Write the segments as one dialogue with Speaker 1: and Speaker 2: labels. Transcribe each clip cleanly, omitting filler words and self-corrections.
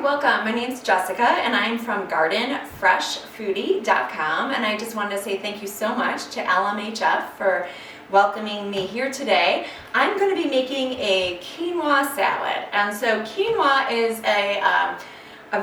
Speaker 1: welcome. My name's Jessica and I'm from gardenfreshfoodie.com, and I just wanted to say thank you so much to LMHF for welcoming me here today. I'm going to be making a quinoa salad, and so quinoa is a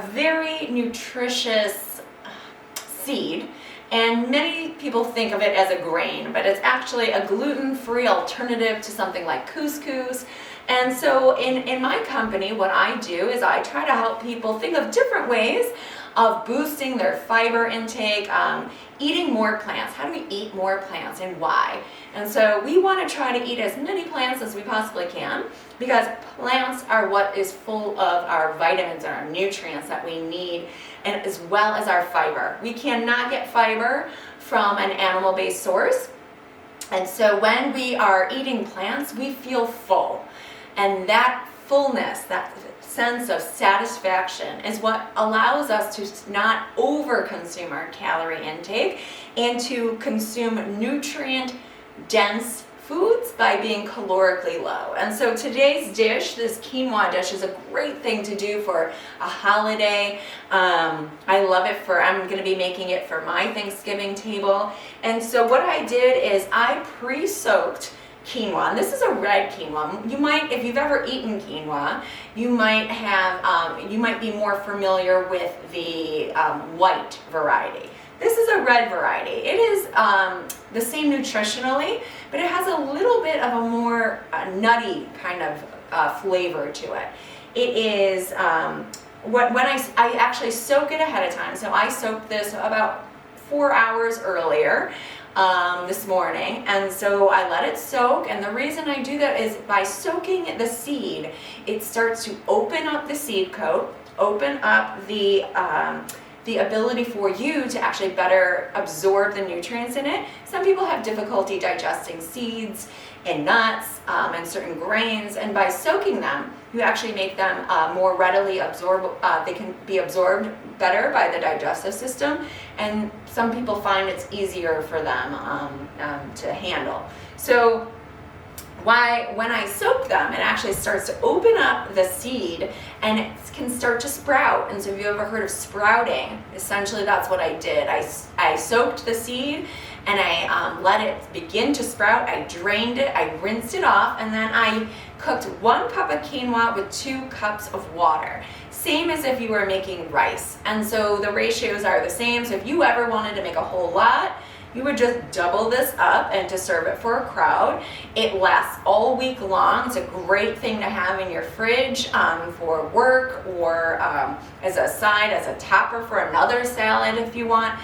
Speaker 1: very nutritious seed, and many people think of it as a grain, but it's actually a gluten-free alternative to something like couscous. And so in my company, what I do is I try to help people think of different ways of boosting their fiber intake, eating more plants. How do we eat more plants and why? And so we want to try to eat as many plants as we possibly can, because plants are what is full of our vitamins and our nutrients that we need, and as well as our fiber. We cannot get fiber from an animal-based source. And so when we are eating plants, we feel full. And that fullness, that sense of satisfaction is what allows us to not over-consume our calorie intake and to consume nutrient-dense foods by being calorically low. And so today's dish, this quinoa dish, is a great thing to do for a holiday. I love it I'm going to be making it for my Thanksgiving table. And so what I did is I pre-soaked quinoa, and this is a red quinoa. You might, if you've ever eaten quinoa, you might be more familiar with the white variety. This is a red variety. It is the same nutritionally, but it has a little bit of a more nutty kind of flavor to it. It is, when I actually soak it ahead of time, so I soaked this about 4 hours earlier this morning, and so I let it soak. And the reason I do that is by soaking the seed, it starts to open up the seed coat, open up the ability for you to actually better absorb the nutrients in it. Some people have difficulty digesting seeds and nuts and certain grains, and by soaking them, you actually make them more readily absorb. They can be absorbed better by the digestive system, and some people find it's easier for them to handle. So when I soak them, it actually starts to open up the seed and it can start to sprout. And so if you've ever heard of sprouting, essentially that's what I did. I soaked the seed and I let it begin to sprout. I drained it, I rinsed it off, and then I cooked 1 cup of quinoa with 2 cups of water. Same as if you were making rice. And so the ratios are the same. So if you ever wanted to make a whole lot, you would just double this up and to serve it for a crowd. It lasts all week long. It's a great thing to have in your fridge for work, or as a side, as a topper for another salad if you want.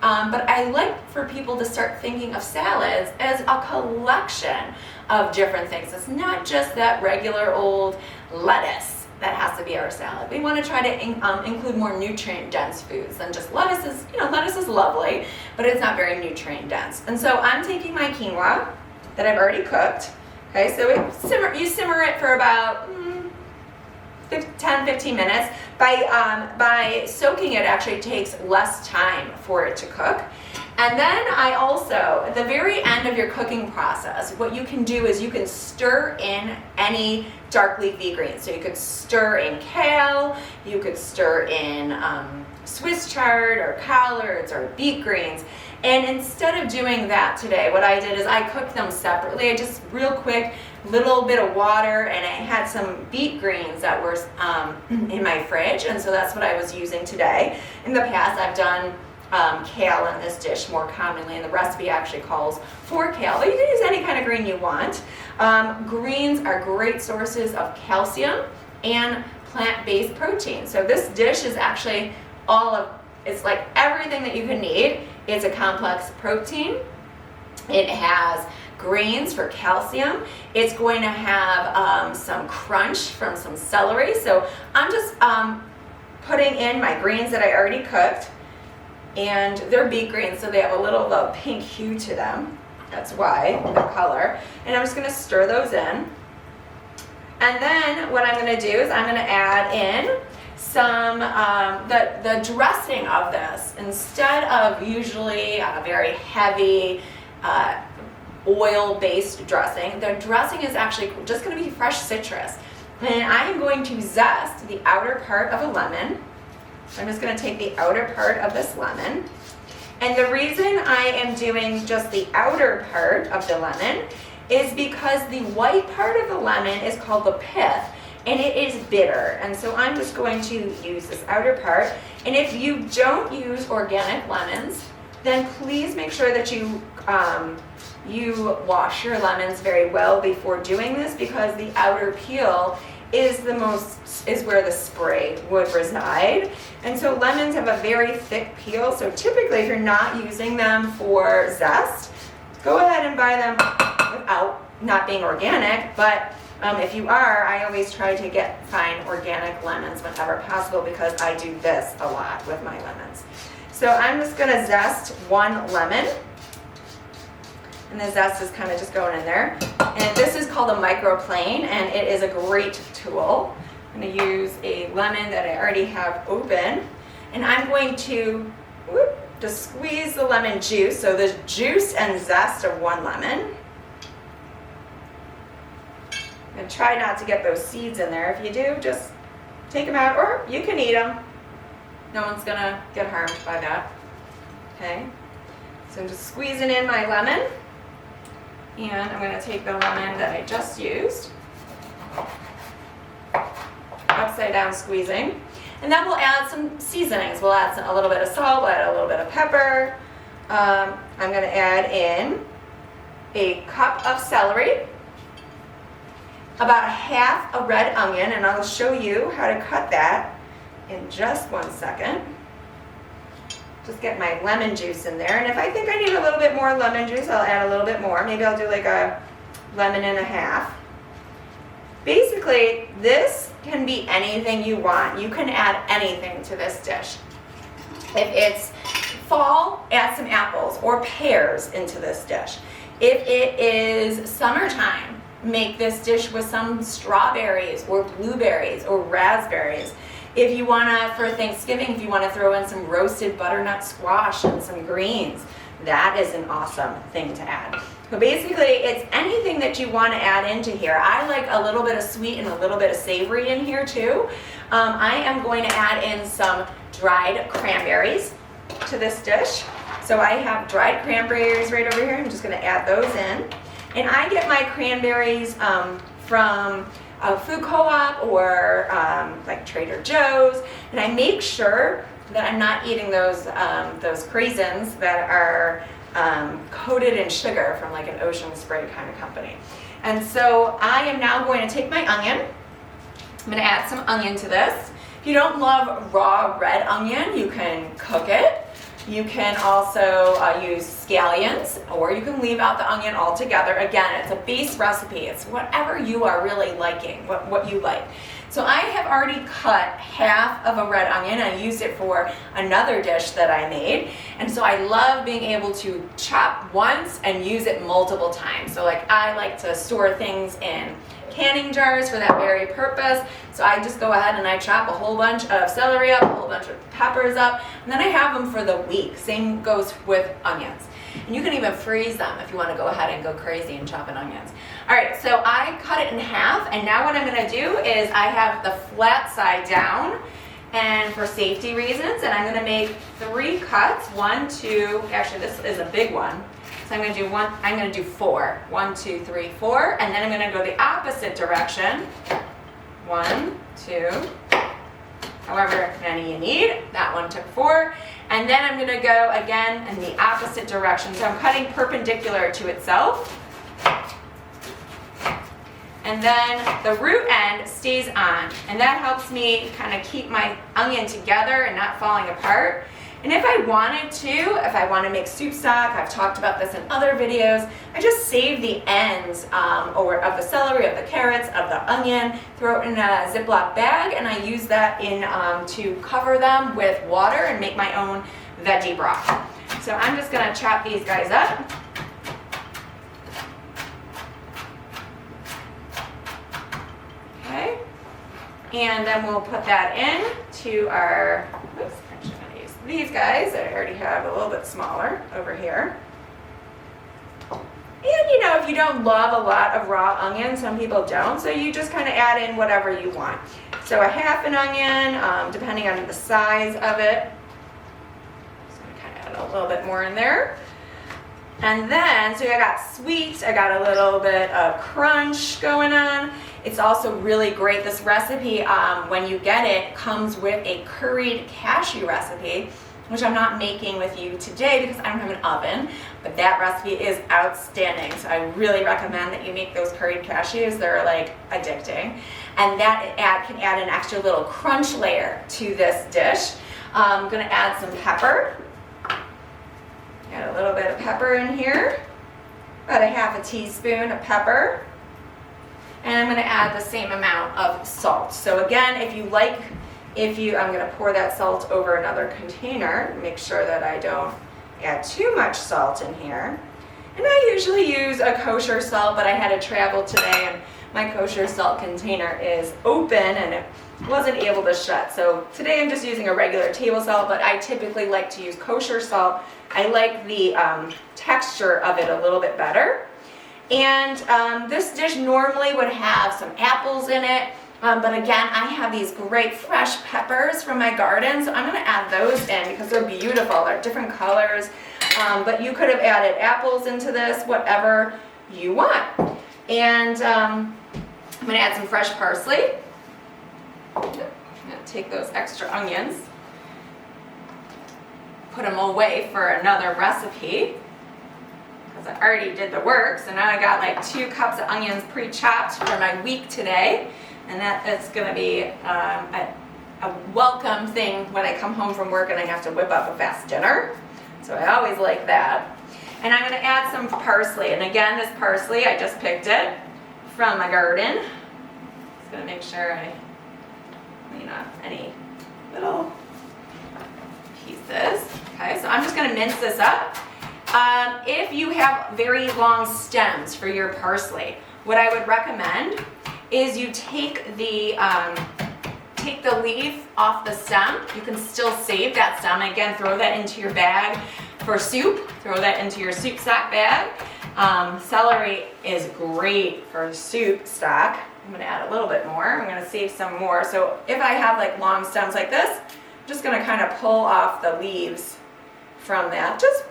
Speaker 1: But I like for people to start thinking of salads as a collection of different things. It's not just that regular old lettuce that has to be our salad. We want to try to include more nutrient-dense foods than just lettuce. Lettuce is lovely, but it's not very nutrient-dense. And so I'm taking my quinoa that I've already cooked. Okay, so you simmer it for about 10-15 minutes. By soaking it actually takes less time for it to cook. And then I also, at the very end of your cooking process, what you can do is you can stir in any dark leafy greens. So you could stir in kale, you could stir in Swiss chard or collards or beet greens. And instead of doing that today, what I did is I cooked them separately. I just real quick, little bit of water, and I had some beet greens that were in my fridge, and so that's what I was using today. In the past, I've done kale in this dish more commonly, and the recipe actually calls for kale, but you can use any kind of green you want. Greens are great sources of calcium and plant-based protein. So this dish is actually it's like everything that you can need. It's a complex protein. It has greens for calcium. It's going to have some crunch from some celery. So I'm just putting in my greens that I already cooked, and they're beet greens, so they have a little pink hue to them. That's why, the color. And I'm just going to stir those in. And then what I'm going to do is I'm going to add in some, the dressing of this. Instead of usually a very heavy oil-based dressing, the dressing is actually just going to be fresh citrus. And I am going to zest the outer part of a lemon. I'm just going to take the outer part of this lemon. And the reason I am doing just the outer part of the lemon is because the white part of the lemon is called the pith, and it is bitter. And so I'm just going to use this outer part. And if you don't use organic lemons, then please make sure that you wash your lemons very well before doing this, because the outer peel is where the spray would reside. And so lemons have a very thick peel, so typically if you're not using them for zest, go ahead and buy them without not being organic. But if you are, I always try to find organic lemons whenever possible, because I do this a lot with my lemons. So I'm just gonna zest one lemon. And the zest is kind of just going in there. And this is called a microplane, and it is a great tool. I'm going to use a lemon that I already have open, and I'm going to just squeeze the lemon juice. So the juice and zest of one lemon. And try not to get those seeds in there. If you do, just take them out, or you can eat them. No one's going to get harmed by that. Okay. So I'm just squeezing in my lemon. And I'm going to take the lemon that I just used, upside down squeezing, and then we'll add some seasonings. We'll add a little bit of salt, we'll add a little bit of pepper. I'm going to add in a cup of celery, about half a red onion, and I'll show you how to cut that in just 1 second. Just get my lemon juice in there, and if I think I need a little bit more lemon juice, I'll add a little bit more. Maybe I'll do like a lemon and a half. Basically, this can be anything you want. You can add anything to this dish. If it's fall, add some apples or pears into this dish. If it is summertime, make this dish with some strawberries or blueberries or raspberries. If you want to, for Thanksgiving, if you want to throw in some roasted butternut squash and some greens, that is an awesome thing to add. So basically, it's anything that you want to add into here. I like a little bit of sweet and a little bit of savory in here too. I am going to add in some dried cranberries to this dish. So I have dried cranberries right over here. I'm just going to add those in. And I get my cranberries from a food co-op or like Trader Joe's, and I make sure that I'm not eating those craisins that are coated in sugar from like an Ocean Spray kind of company. And so I am now going to take my onion. I'm going to add some onion to this. If you don't love raw red onion, you can cook it. You can also use scallions, or you can leave out the onion altogether. Again, it's a base recipe. It's whatever you are really liking, what you like. So I have already cut half of a red onion. I used it for another dish that I made. And so I love being able to chop once and use it multiple times. So like I like to store things in canning jars for that very purpose. So I just go ahead and I chop a whole bunch of celery up, a whole bunch of peppers up, and then I have them for the week. Same goes with onions. And you can even freeze them if you want to go ahead and go crazy and chopping onions. All right, so I cut it in half, and now what I'm going to do is I have the flat side down, and for safety reasons, and I'm going to make 3 cuts. 1, 2, actually this is a big one. So I'm going to do 4. 1, 2, 3, 4, and then I'm going to go the opposite direction. 1, 2, however many you need. That one took 4. And then I'm going to go again in the opposite direction. So I'm cutting perpendicular to itself. And then the root end stays on. And that helps me kind of keep my onion together and not falling apart. And if I wanted to, if I want to make soup stock, I've talked about this in other videos, I just save the ends of the celery, of the carrots, of the onion, throw it in a Ziploc bag, and I use that to cover them with water and make my own veggie broth. So I'm just going to chop these guys up. Okay, and then we'll put that in to our, oops, actually I'm going to use these guys that I already have a little bit smaller over here. And know, if you don't love a lot of raw onion, some people don't, so you just kind of add in whatever you want. So a half an onion, depending on the size of it. So I'm kind of add a little bit more in there. And then, so I got sweet, I got a little bit of crunch going on. It's also really great, this recipe, when you get it, comes with a curried cashew recipe, which I'm not making with you today because I don't have an oven, but that recipe is outstanding. So I really recommend that you make those curried cashews. They're like addicting. And that can add an extra little crunch layer to this dish. I'm gonna add some pepper. Add a little bit of pepper in here, about a half a teaspoon of pepper. And I'm gonna add the same amount of salt. So again, I'm gonna pour that salt over another container, make sure that I don't add too much salt in here. And I usually use a kosher salt, but I had to travel today and my kosher salt container is open and it wasn't able to shut. So today I'm just using a regular table salt, but I typically like to use kosher salt. I like the texture of it a little bit better. And this dish normally would have some apples in it, but again, I have these great fresh peppers from my garden, so I'm gonna add those in because they're beautiful. They're different colors, but you could have added apples into this, whatever you want. And I'm gonna add some fresh parsley. I'm gonna take those extra onions, put them away for another recipe because I already did the work. So now I got like 2 cups of onions pre-chopped for my week today, and that is going to be a welcome thing when I come home from work and I have to whip up a fast dinner. So I always like that. And I'm going to add some parsley, and again, this parsley, I just picked it from my garden. Just going to make sure I clean off any little pieces. Okay, so I'm just going to mince this up. If you have very long stems for your parsley, what I would recommend is you take the leaf off the stem. You can still save that stem. Again, throw that into your bag for soup. Throw that into your soup stock bag. Celery is great for soup stock. I'm going to add a little bit more. I'm going to save some more. So if I have like long stems like this, I'm just going to kind of pull off the leaves from that. Just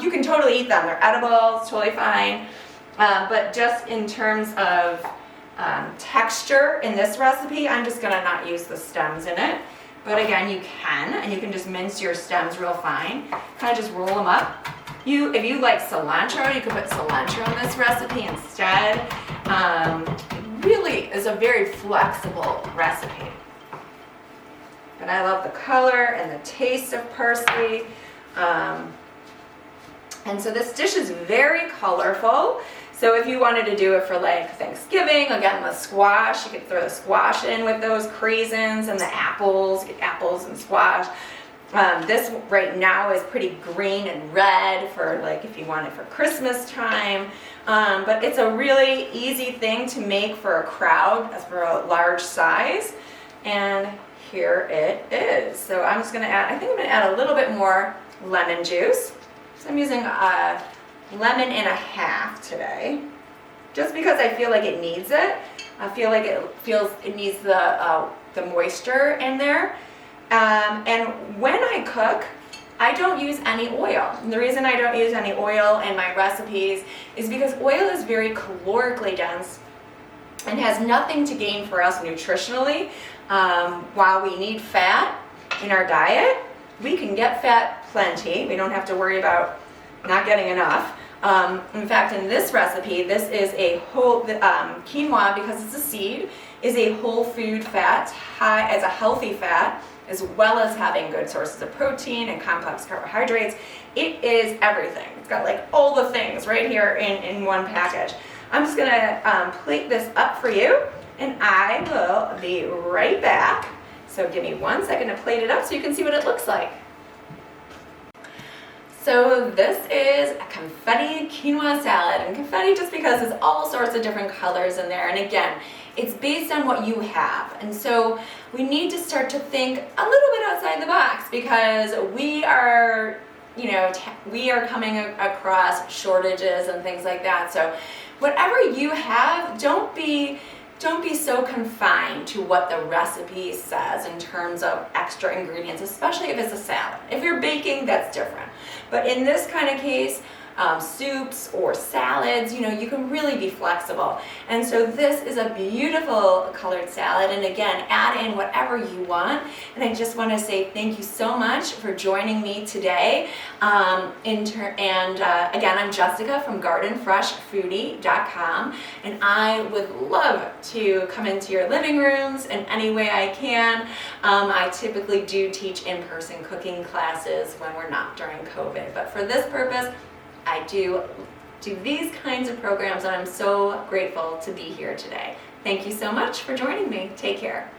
Speaker 1: you can totally eat them. They're edible. It's totally fine. But just in terms of texture in this recipe, I'm just going to not use the stems in it. But again, you can, and you can just mince your stems real fine. Kind of just roll them up. If you like cilantro, you could put cilantro in this recipe instead. It really is a very flexible recipe. But I love the color and the taste of parsley. And so this dish is very colorful. So if you wanted to do it for like Thanksgiving, again, the squash, you could throw the squash in with those craisins and the apples, get apples and squash. This right now is pretty green and red for like if you want it for Christmas time. But it's a really easy thing to make for a crowd, for a large size. And here it is. So I'm just gonna add, I think I'm gonna add a little bit more lemon juice. So I'm using a lemon and a half today, just because I feel like it needs it. I feel like it needs the moisture in there. And when I cook, I don't use any oil. And the reason I don't use any oil in my recipes is because oil is very calorically dense and has nothing to gain for us nutritionally. While we need fat in our diet, we can get fat plenty. We don't have to worry about not getting enough. In fact, in this recipe, this is a whole, quinoa, because it's a seed, is a whole food fat, as a healthy fat, as well as having good sources of protein and complex carbohydrates. It is everything. It's got like all the things right here in one package. I'm just gonna plate this up for you, and I will be right back. So give me 1 second to plate it up so you can see what it looks like. So this is a confetti quinoa salad, and confetti just because there's all sorts of different colors in there, and again, it's based on what you have. And so we need to start to think a little bit outside the box, because we are, we are coming across shortages and things like that. So whatever you have, don't be so confined to what the recipe says in terms of extra ingredients, especially if it's a salad. If you're baking, that's different. But in this kind of case, soups or salads, you can really be flexible. And so this is a beautiful colored salad, and again, add in whatever you want. And I just want to say thank you so much for joining me today. Again, I'm Jessica from gardenfreshfoodie.com, and I would love to come into your living rooms in any way I can. I typically do teach in-person cooking classes when we're not during COVID, but for this purpose, I do these kinds of programs, and I'm so grateful to be here today. Thank you so much for joining me. Take care.